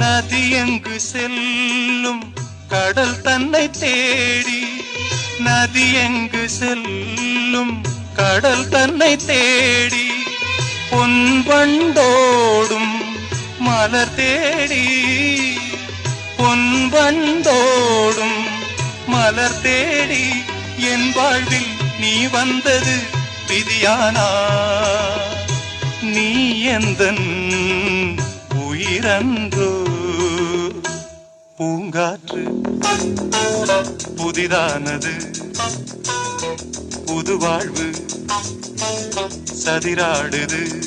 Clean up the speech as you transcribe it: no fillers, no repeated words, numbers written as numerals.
நதி எங்கு செல்லும் கடல் தன்னை தேடி, நதி எங்கு செல்லும் கடல் தன்னை தேடி, பொன்பண்டோடும் மலர் தேடி, பொன்பண்டோடும் மலர் தேடி, என் வாழ்வில் நீ வந்தது விதியானா? நீ எந்தன் உயிரன்றோ? பூங்காற்று புதிதானது, புது வாழ்வு சதிராடுது.